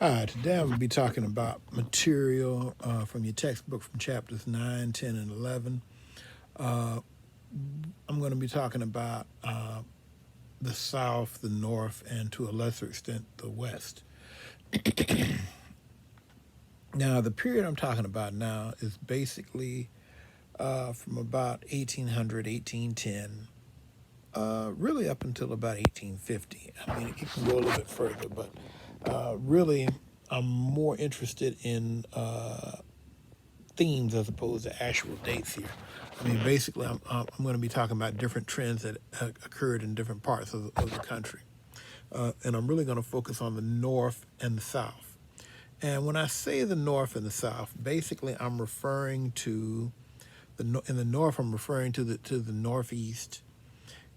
Hi, today I'm going to be talking about material from your textbook from chapters 9, 10, and 11. Uh, I'm going to be talking about the South, the North, and to a lesser extent, the West. Now, the period I'm talking about now is basically from about 1800, 1810, really up until about 1850. I mean, it can go a little bit further, but really, I'm more interested in themes as opposed to actual dates here. I mean, basically, I'm going to be talking about different trends that occurred in different parts of the country. And I'm really going to focus on the North and the South. And when I say the North and the South, basically, I'm referring to in the North, I'm referring to the Northeast,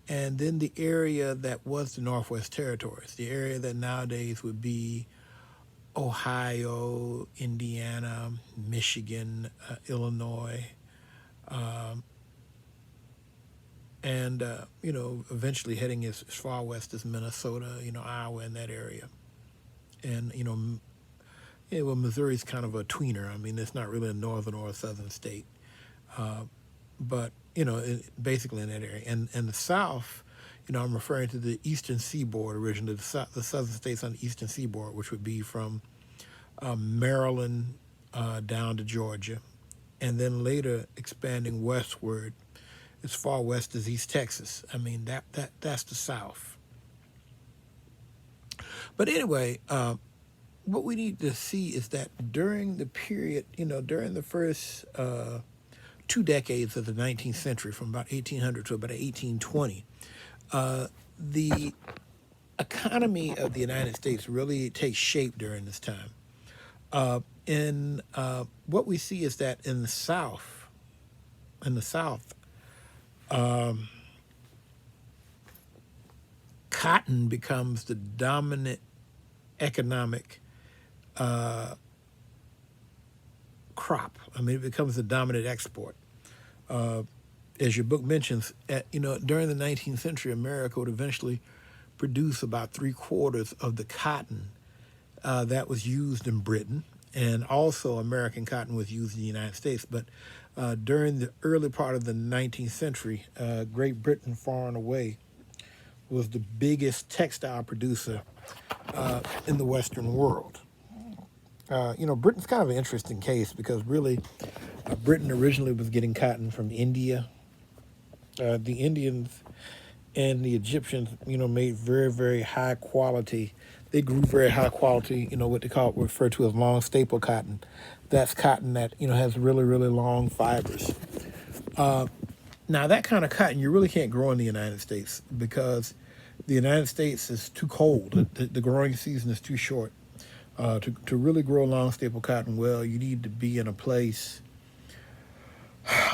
and then the area that was the Northwest Territories, the area that nowadays would be Ohio, Indiana, Michigan, Illinois, um, and eventually heading as far west as Minnesota, Iowa, in that area. And yeah, well, Missouri's kind of a tweener. I mean, it's not really a northern or a southern state, uh, but basically in that area. And the South, I'm referring to the Eastern Seaboard originally, the southern states on the Eastern Seaboard, which would be from Maryland down to Georgia, and then later expanding westward as far west as East Texas. I mean, that's the South. But anyway, what we need to see is that during the period, during the first 2 decades of the 19th century, from about 1800 to about 1820, the economy of the United States really takes shape during this time. In What we see is that in the South, um, cotton becomes the dominant economic uh, crop. I mean, it becomes the dominant export. Uh, as your book mentions, during the 19th century, America would eventually produce about three-quarters of the cotton that was used in Britain, and also American cotton was used in the United States. But during the early part of the 19th century, Great Britain, far and away, was the biggest textile producer in the Western world. Britain's kind of an interesting case because really, Britain originally was getting cotton from India. The Indians and the Egyptians, made very, very high quality. They grew very high quality, what they call refer to as long staple cotton. That's cotton that has really, really long fibers. Uh, Now that kind of cotton you really can't grow in the United States because the United States is too cold. The growing season is too short. To really grow long staple cotton well, you need to be in a place.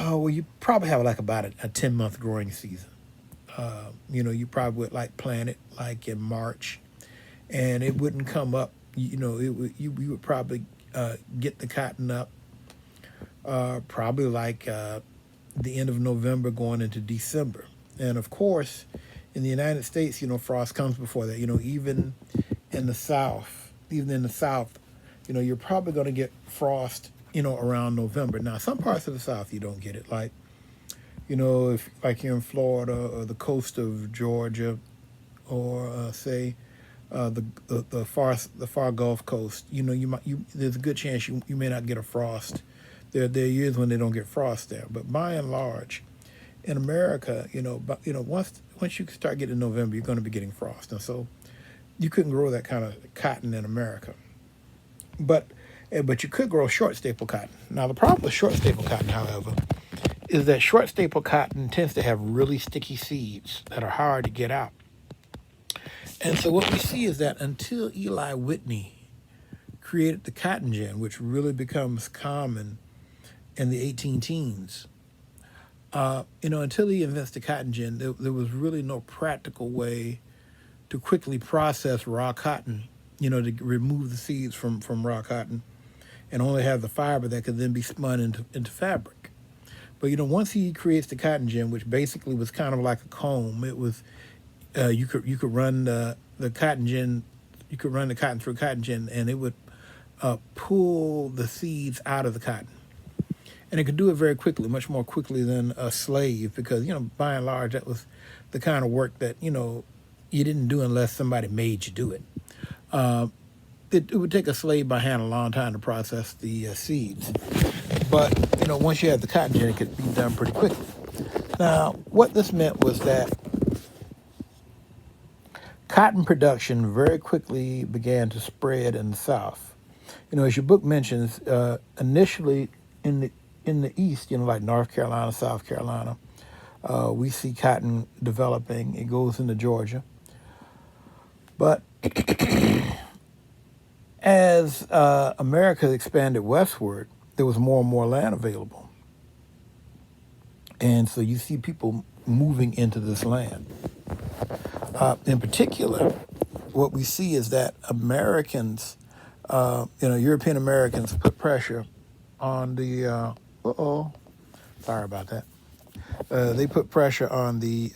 Oh, well, you probably have like about a 10-month growing season. You probably would like plant it like in March, and it wouldn't come up. We would probably get the cotton up probably like the end of November going into December. And of course, in the United States, frost comes before that. Even in the South, you're probably going to get frost, around November. Now, some parts of the South you don't get it, like if like you're in Florida or the coast of Georgia, or say the far Gulf Coast. There's a good chance you may not get a frost. There are years when they don't get frost there, but by and large, in America, once you start getting November, you're going to be getting frost, and so you couldn't grow that kind of cotton in America. But but you could grow short staple cotton. Now the problem with short staple cotton, however, is that short staple cotton tends to have really sticky seeds that are hard to get out. And so what we see is that until Eli Whitney created the cotton gin, which really becomes common in the 18 teens, until he invents the cotton gin, there was really no practical way to quickly process raw cotton, to remove the seeds from raw cotton and only have the fiber that could then be spun into fabric. But once he creates the cotton gin, which basically was kind of like a comb, it was you could run the cotton gin You could run the cotton through a cotton gin, and it would pull the seeds out of the cotton. And it could do it very quickly, much more quickly than a slave, because, by and large, that was the kind of work that, you didn't do unless somebody made you do it. Uh, it would take a slave by hand a long time to process the seeds. But, once you had the cotton gin, it could be done pretty quickly. Now, what this meant was that cotton production very quickly began to spread in the South. As your book mentions, initially in the East, like North Carolina, South Carolina, we see cotton developing. It goes into Georgia. But as America expanded westward, there was more and more land available. And so you see people moving into this land. In particular, what we see is that Americans, European Americans put pressure on the, sorry about that. They put pressure on the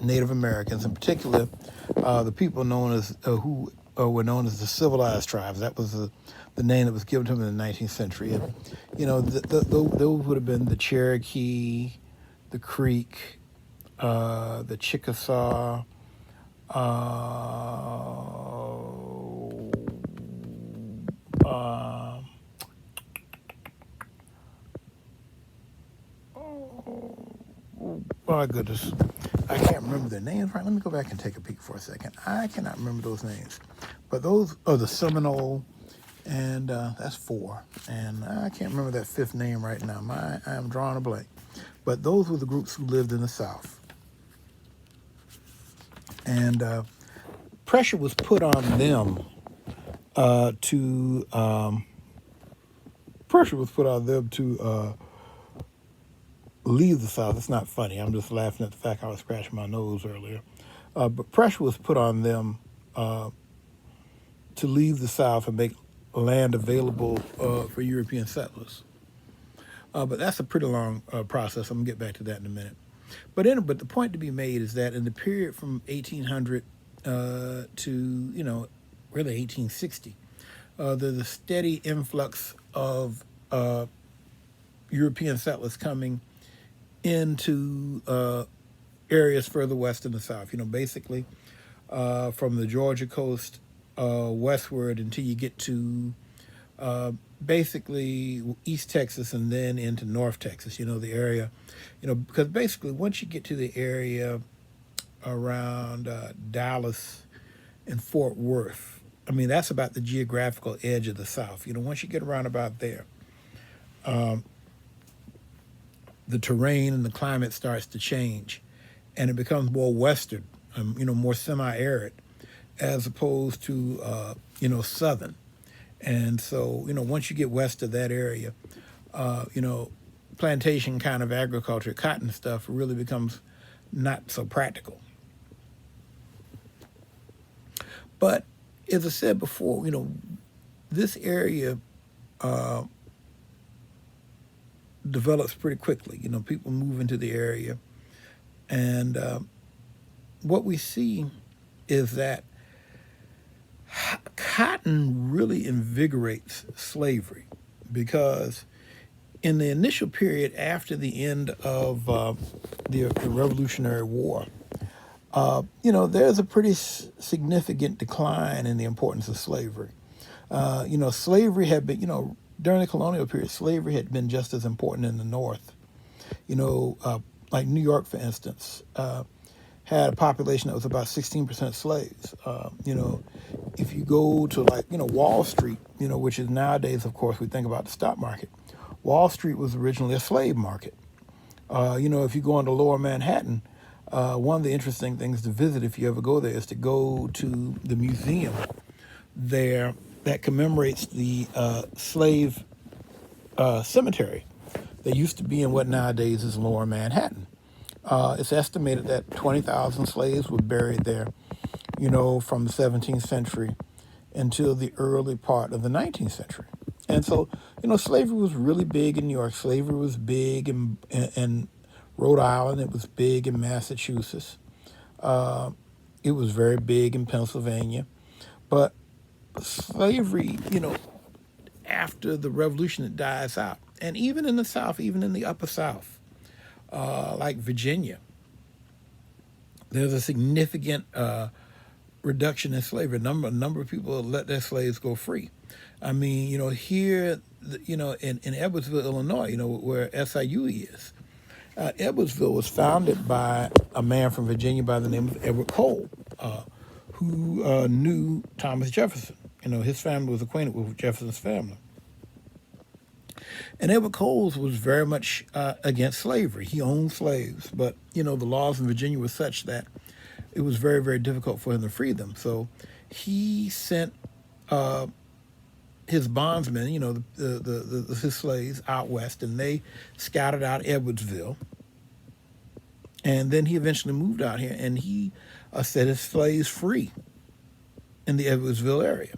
Native Americans, in particular, the people known as, who were known as the civilized tribes. That was the name that was given to them in the 19th century. And, those would have been the Cherokee, the Creek, the Chickasaw, uh, oh my goodness, I can't remember their names. Right, let me go back and take a peek for a second. I cannot remember those names, but those are the Seminole, and that's four. And I can't remember that fifth name right now. I am drawing a blank. But those were the groups who lived in the South, and pressure was put on them to pressure was put on them to leave the South. It's not funny. I'm just laughing at the fact I was scratching my nose earlier. But pressure was put on them to leave the South and make land available for European settlers. But that's a pretty long process. I'm gonna get back to that in a minute. But the point to be made is that in the period from 1800 to really 1860, there's a steady influx of European settlers coming into areas further west in the South. Basically from the Georgia coast westward until you get to basically East Texas and then into North Texas. The area, because basically once you get to the area around Dallas and Fort Worth, I mean, that's about the geographical edge of the South. Once you get around about there, the terrain and the climate starts to change, and it becomes more western, more semi-arid, as opposed to southern. And so, once you get west of that area, plantation kind of agriculture, cotton stuff, really becomes not so practical. But as I said before, this area develops pretty quickly. People move into the area. And what we see is that cotton really invigorates slavery, because in the initial period after the end of the Revolutionary War, there's a pretty significant decline in the importance of slavery. Slavery had been, during the colonial period, slavery had been just as important in the North. Like New York, for instance, had a population that was about 16% slaves. If you go to Wall Street, which is nowadays, of course, we think about the stock market. Wall Street was originally a slave market. If you go into Lower Manhattan, one of the interesting things to visit if you ever go there is to go to the museum there that commemorates the slave cemetery that used to be in what nowadays is Lower Manhattan. It's estimated that 20,000 slaves were buried there, from the 17th century until the early part of the 19th century. And so, slavery was really big in New York. Slavery was big in Rhode Island. It was big in Massachusetts. It was very big in Pennsylvania. But slavery, after the revolution, it dies out. And even in the South, even in the upper South, like Virginia, there's a significant reduction in slavery. A number of people let their slaves go free. I mean, here, in Edwardsville, Illinois, where SIU is. Edwardsville was founded by a man from Virginia by the name of Edward Cole, who knew Thomas Jefferson. His family was acquainted with Jefferson's family. And Edward Coles was very much against slavery. He owned slaves, but the laws in Virginia were such that it was very, very difficult for him to free them. So he sent his bondsmen, his slaves out west, and they scouted out Edwardsville. And then he eventually moved out here, and he set his slaves free in the Edwardsville area.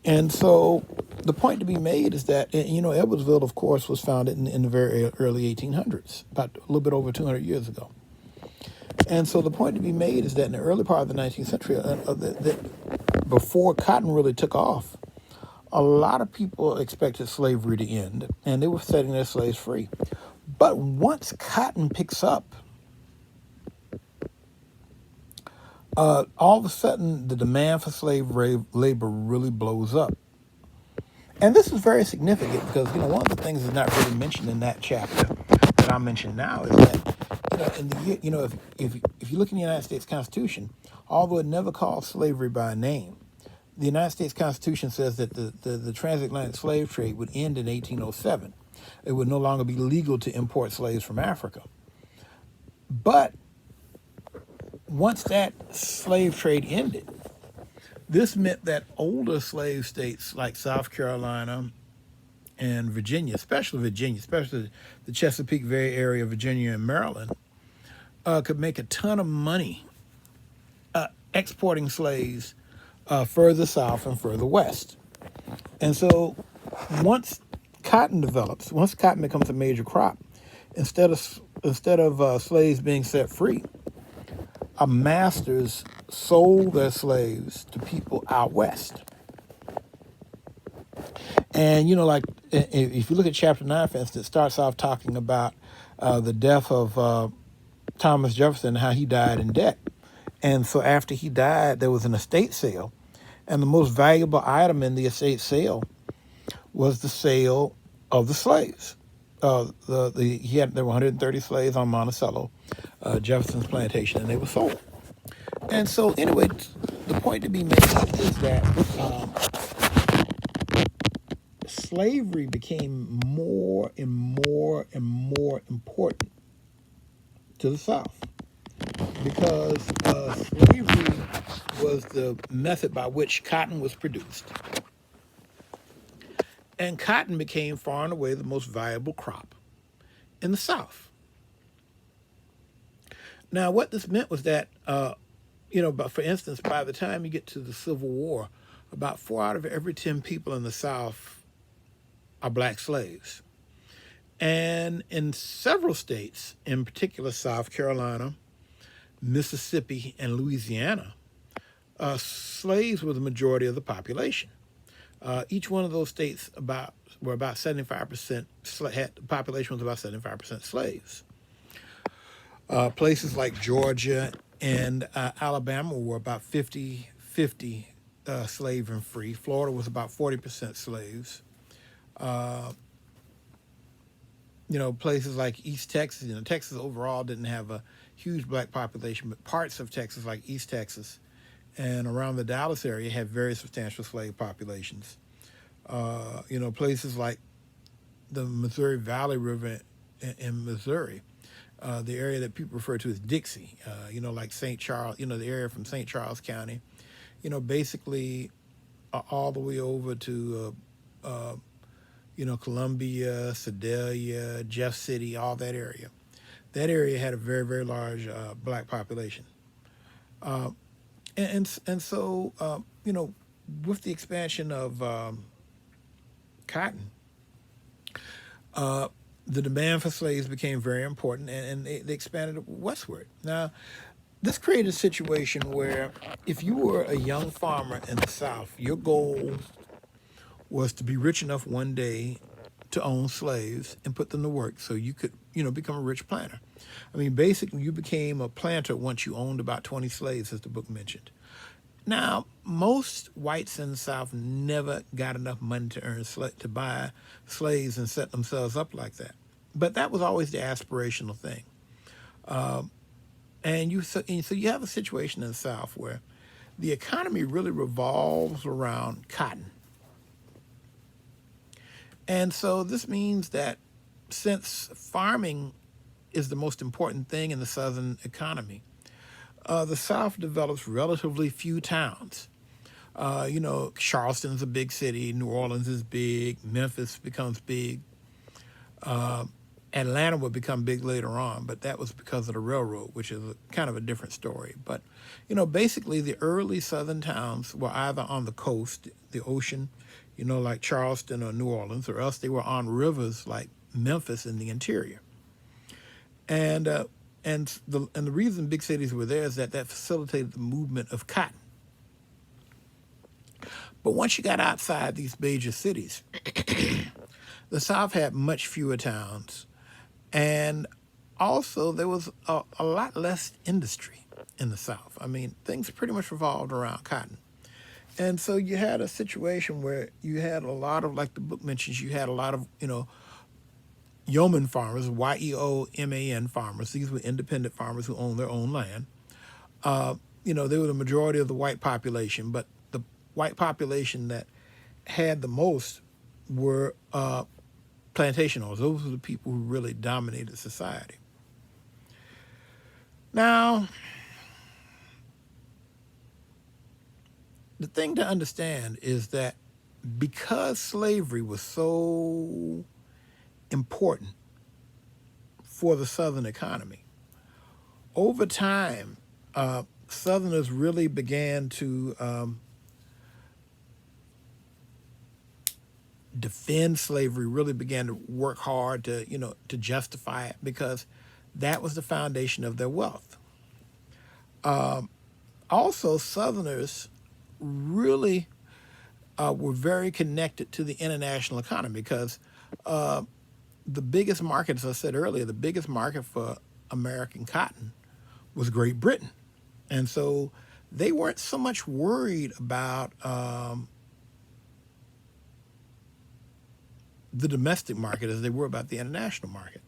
And so the point to be made is that, Edwardsville, of course, was founded in the very early 1800s, about a little bit over 200 years ago. And so the point to be made is that in the early part of the 19th century, before cotton really took off, a lot of people expected slavery to end, and they were setting their slaves free. But once cotton picks up, all of a sudden the demand for slave labor really blows up. And this is very significant because, one of the things that's not really mentioned in that chapter that I mentioned now is that, in the year, if you look in the United States Constitution, although it never calls slavery by name, the United States Constitution says that the transatlantic slave trade would end in 1807. It would no longer be legal to import slaves from Africa. But once that slave trade ended, this meant that older slave states like South Carolina and Virginia, especially the Chesapeake Bay area of Virginia and Maryland, could make a ton of money exporting slaves further south and further west. And so once cotton becomes a major crop, instead of slaves being set free, masters sold their slaves to people out west. And, like, if you look at chapter 9, for instance, it starts off talking about the death of Thomas Jefferson and how he died in debt. And so after he died, there was an estate sale. And the most valuable item in the estate sale was the sale of the slaves. There were 130 slaves on Monticello, Jefferson's plantation, and they were sold. And so, anyway, the point to be made is that slavery became more and more and more important to the South because slavery was the method by which cotton was produced. And cotton became far and away the most valuable crop in the South. Now, what this meant was that, but for instance, by the time you get to the Civil War, about 4 out of every 10 people in the South are black slaves. And in several states, in particular South Carolina, Mississippi, and Louisiana, slaves were the majority of the population. Each one of those states were about 75%, the population was about 75% slaves. Places like Georgia and Alabama were about 50-50 slave and free. Florida was about 40% slaves. Places like East Texas, Texas overall didn't have a huge black population, but parts of Texas like East Texas and around the Dallas area had very substantial slave populations. Places like the Missouri Valley River in Missouri, the area that people refer to as Dixie, like St. Charles, the area from St. Charles County, basically all the way over to, Columbia, Sedalia, Jeff City, all that area. That area had a very, very large black population. And so, with the expansion of cotton, the demand for slaves became very important, and they expanded westward. Now, This created a situation where if you were a young farmer in the South, your goal was to be rich enough one day to own slaves and put them to work so you could, become a rich planter. I mean, basically, you became a planter once you owned about 20 slaves, as the book mentioned. Now, most whites in the South never got enough money to to buy slaves and set themselves up like that. But that was always the aspirational thing. And so you have a situation in the South where the economy really revolves around cotton. And so this means that since farming is the most important thing in the Southern economy, the South develops relatively few towns. Charleston's a big city, New Orleans is big, Memphis becomes big, Atlanta would become big later on, but that was because of the railroad, which is kind of a different story. But, basically the early Southern towns were either on the coast, the ocean, like Charleston or New Orleans, or else they were on rivers like Memphis in the interior. And the reason big cities were there is that facilitated the movement of cotton. But once you got outside these major cities, the South had much fewer towns, and also there was a lot less industry in the South. I mean, things pretty much revolved around cotton. And so you had a situation where you had a lot of, like the book mentions, you had a lot of, yeoman farmers, YEOMAN farmers. These were independent farmers who owned their own land. They were the majority of the white population, but the white population that had the most were plantation owners. Those were the people who really dominated society. Now, the thing to understand is that because slavery was so important for the Southern economy, over time, Southerners really began to defend slavery, really began to work hard to justify it because that was the foundation of their wealth. Also, Southerners really were very connected to the international economy because the biggest market, as I said earlier, the biggest market for American cotton was Great Britain. And so they weren't so much worried about the domestic market as they were about the international market.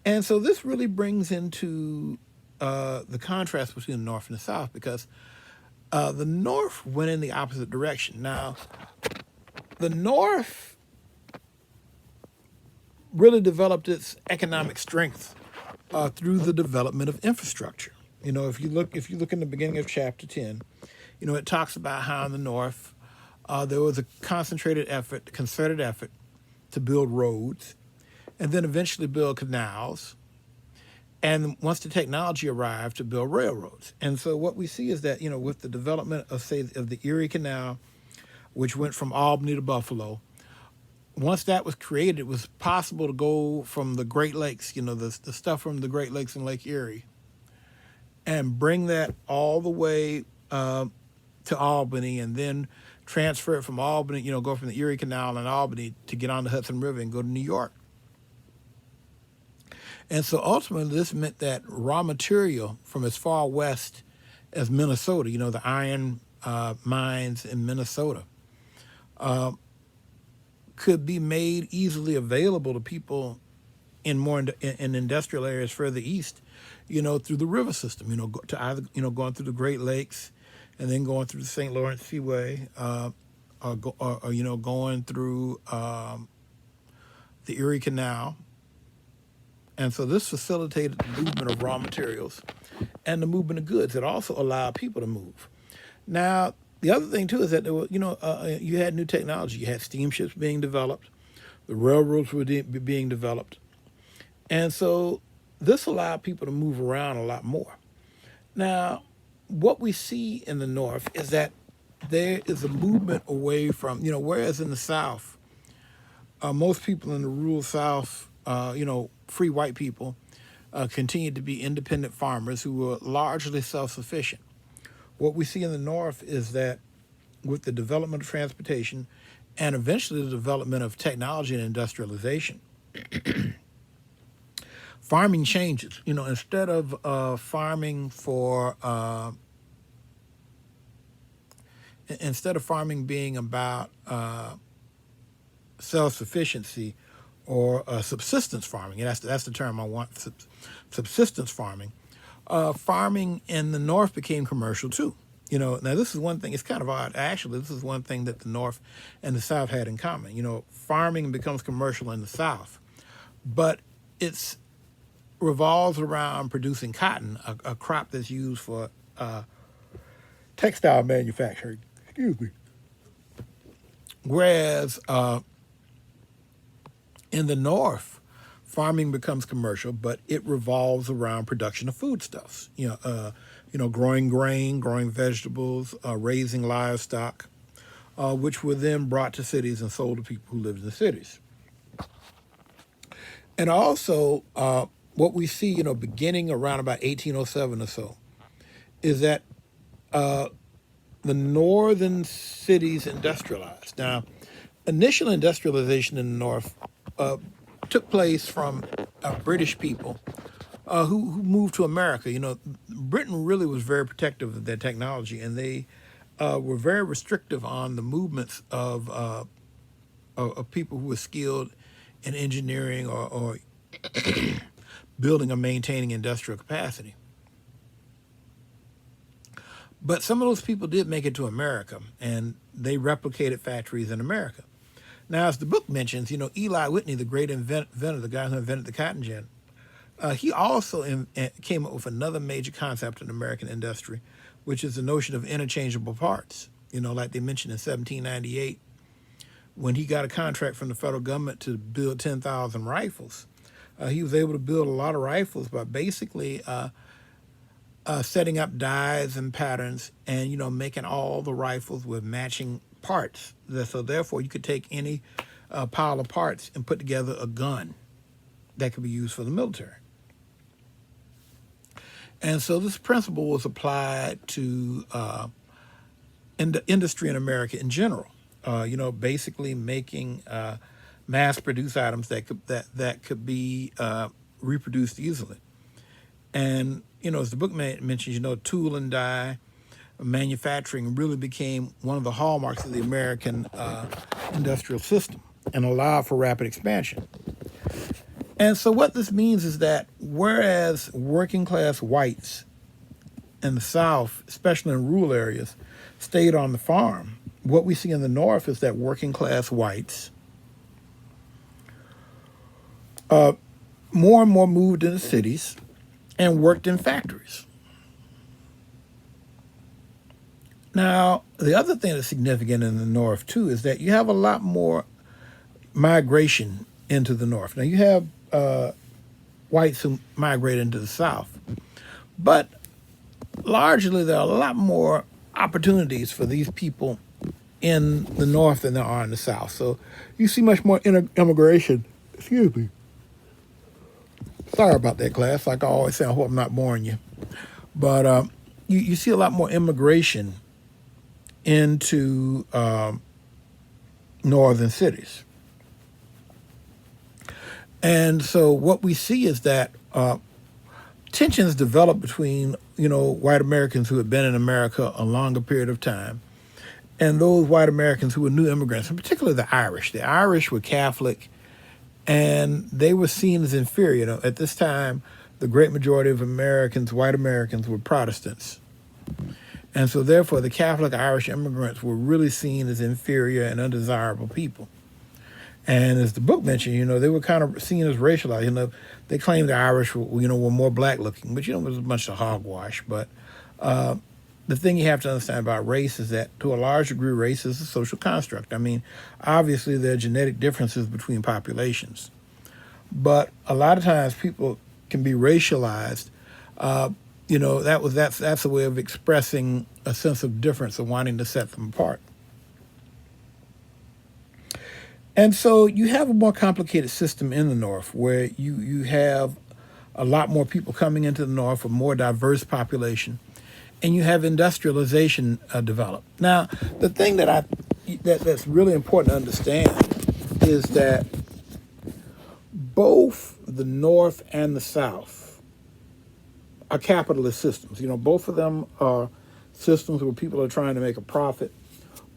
And so this really brings into the contrast between the North and the South because the North went in the opposite direction. Now, the North really developed its economic strength through the development of infrastructure. If you look in the beginning of chapter 10, it talks about how in the North there was a concerted effort to build roads, and then eventually build canals, and once the technology arrived, to build railroads. And so what we see is that with the development of the Erie Canal, which went from Albany to Buffalo, once that was created, it was possible to go from the Great Lakes, the stuff from the Great Lakes and Lake Erie, and bring that all the way to Albany, and then transfer it from Albany, go from the Erie Canal in Albany to get on the Hudson River and go to New York. And so ultimately, this meant that raw material from as far west as Minnesota, the iron mines in Minnesota, could be made easily available to people in industrial areas further east, through the river system, to either, going through the Great Lakes and then going through the St. Lawrence Seaway, or going through the Erie Canal. And so this facilitated the movement of raw materials and the movement of goods. It also allowed people to move. Now, the other thing, too, is that there were, you had new technology. You had steamships being developed. The railroads were being developed. And so this allowed people to move around a lot more. Now, what we see in the North is that there is a movement away from, whereas in the South, most people in the rural South, free white people, continued to be independent farmers who were largely self-sufficient. What we see in the North is that with the development of transportation and eventually the development of technology and industrialization, farming changes. You know, instead of instead of farming being about self-sufficiency or subsistence farming, and that's the term I want, subsistence farming. Farming in the North became commercial too. You know, now this is one thing. It's kind of odd, actually. This is one thing that the North and the South had in common. You know, farming becomes commercial in the South, but it's revolves around producing cotton, a crop that's used for textile manufacturing. Excuse me. Whereas in the North, farming becomes commercial, but it revolves around production of foodstuffs. Growing grain, growing vegetables, raising livestock, which were then brought to cities and sold to people who lived in the cities. And also, what we see, beginning around about 1807 or so, is that the northern cities industrialized. Now, initial industrialization in the North took place from British people who moved to America. You know, Britain really was very protective of their technology, and they were very restrictive on the movements of people who were skilled in engineering or building or maintaining industrial capacity. But some of those people did make it to America, and they replicated factories in America. Now, as the book mentions, Eli Whitney, the great inventor, the guy who invented the cotton gin, he also came up with another major concept in American industry, which is the notion of interchangeable parts. Like they mentioned in 1798, when he got a contract from the federal government to build 10,000 rifles, he was able to build a lot of rifles by basically setting up dies and patterns and, making all the rifles with matching parts. So therefore, you could take any pile of parts and put together a gun that could be used for the military. And so this principle was applied to industry in America in general. Basically making mass-produced items that could be reproduced easily. And as the book mentions, tool and die manufacturing really became one of the hallmarks of the American industrial system and allowed for rapid expansion. And so what this means is that whereas working class whites in the South, especially in rural areas, stayed on the farm, what we see in the North is that working class whites more and more moved into cities and worked in factories. Now, the other thing that's significant in the North, too, is that you have a lot more migration into the North. Now, you have whites who migrate into the South, but largely there are a lot more opportunities for these people in the North than there are in the South. So you see much more immigration. Excuse me. Sorry about that, class. Like I always say, I hope I'm not boring you. But you see a lot more immigration into northern cities. And so what we see is that tensions develop between, white Americans who had been in America a longer period of time and those white Americans who were new immigrants, in particular the Irish. The Irish were Catholic, and they were seen as inferior. At this time, the great majority of Americans, white Americans, were Protestants. And so therefore, the Catholic Irish immigrants were really seen as inferior and undesirable people. And as the book mentioned, they were kind of seen as racialized. They claimed the Irish were more black looking, but, it was a bunch of hogwash. But the thing you have to understand about race is that, to a large degree, race is a social construct. I mean, obviously, there are genetic differences between populations. But a lot of times people can be racialized. That's a way of expressing a sense of difference and wanting to set them apart. And so you have a more complicated system in the North where you have a lot more people coming into the North, a more diverse population, and you have industrialization develop. Now, the thing that's really important to understand is that both the North and the South are capitalist systems. Both of them are systems where people are trying to make a profit.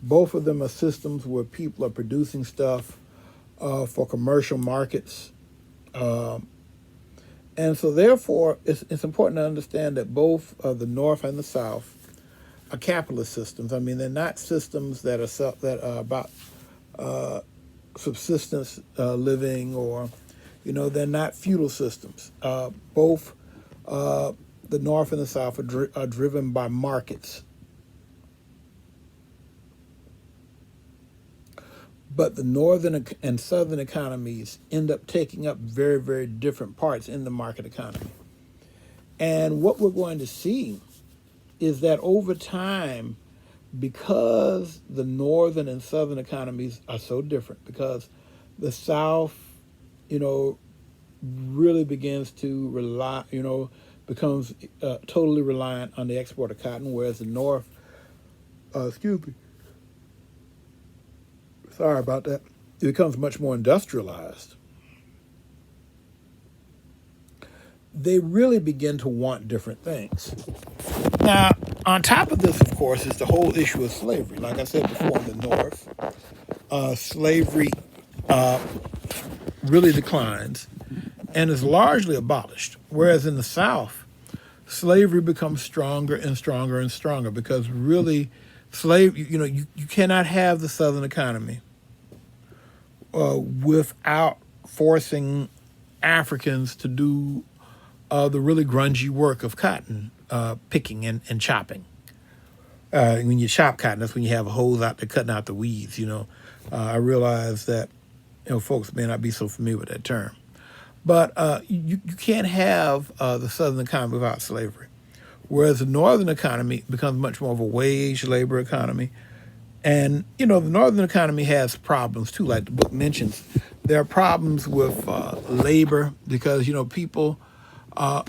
Both of them are systems where people are producing stuff for commercial markets. And so therefore, it's important to understand that both the North and the South are capitalist systems. I mean, they're not systems that are about subsistence living, or, they're not feudal systems. Both the North and the South are driven by markets. But the northern and southern economies end up taking up very, very different parts in the market economy. And what we're going to see is that over time, because the northern and southern economies are so different, because the South, really begins to rely, becomes totally reliant on the export of cotton, whereas the North, sorry about that, it becomes much more industrialized. They really begin to want different things. Now, on top of this, of course, is the whole issue of slavery. Like I said before, in the North, slavery really declines and is largely abolished, whereas in the South, slavery becomes stronger and stronger and stronger, because really you cannot have the Southern economy without forcing Africans to do the really grungy work of cotton picking and chopping. When you chop cotton, that's when you have a hose out there cutting out the weeds. I realize that folks may not be so familiar with that term, but you can't have the Southern economy without slavery. Whereas the Northern economy becomes much more of a wage labor economy. And, the Northern economy has problems too, like the book mentions. There are problems with labor because, people are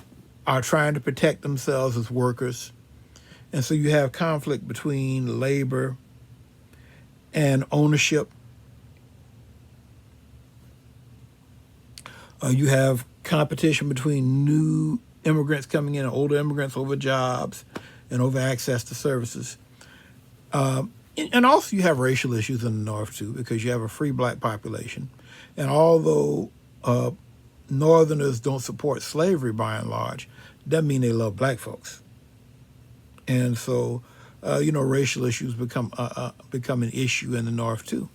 trying to protect themselves as workers. And so you have conflict between labor and ownership. You have competition between new immigrants coming in and older immigrants over jobs and over access to services. And also you have racial issues in the North too, because you have a free black population. And although Northerners don't support slavery by and large, doesn't mean they love black folks. And so, racial issues become an issue in the North too.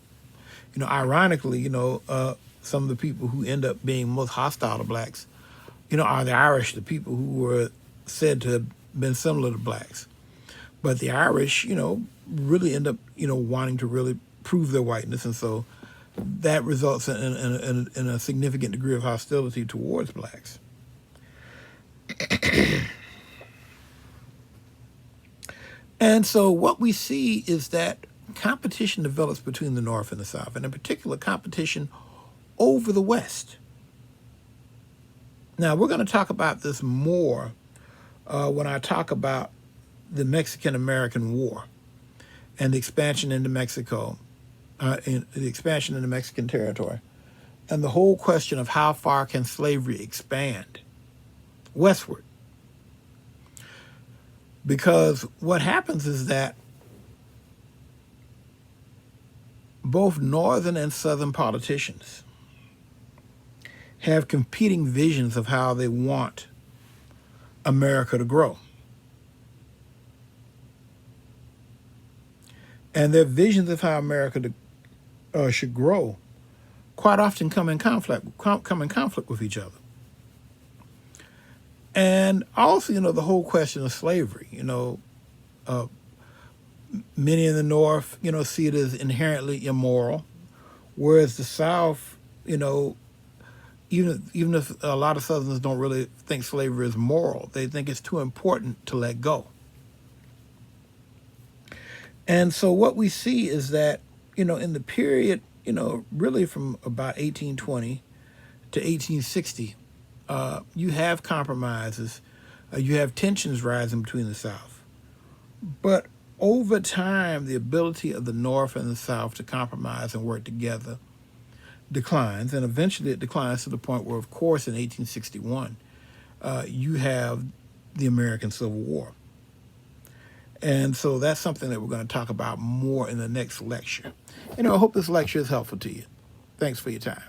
Ironically, some of the people who end up being most hostile to blacks, are the Irish, the people who were said to have been similar to blacks. But the Irish, really end up, wanting to really prove their whiteness. And so that results in a significant degree of hostility towards blacks. And so what we see is that competition develops between the North and the South, and in particular competition over the West. Now, we're going to talk about this more when I talk about the Mexican-American War and the expansion into Mexico, the expansion into Mexican territory, and the whole question of how far can slavery expand westward. Because what happens is that both Northern and Southern politicians have competing visions of how they want America to grow. And their visions of how America should grow quite often come in conflict with each other. And also, the whole question of slavery, many in the North, see it as inherently immoral, whereas the South, even if a lot of Southerners don't really think slavery is moral, they think it's too important to let go. And so what we see is that, in the period, really from about 1820 to 1860, You have compromises, you have tensions rising between the South. But over time, the ability of the North and the South to compromise and work together declines, and eventually it declines to the point where, of course, in 1861, you have the American Civil War. And so that's something that we're going to talk about more in the next lecture. I hope this lecture is helpful to you. Thanks for your time.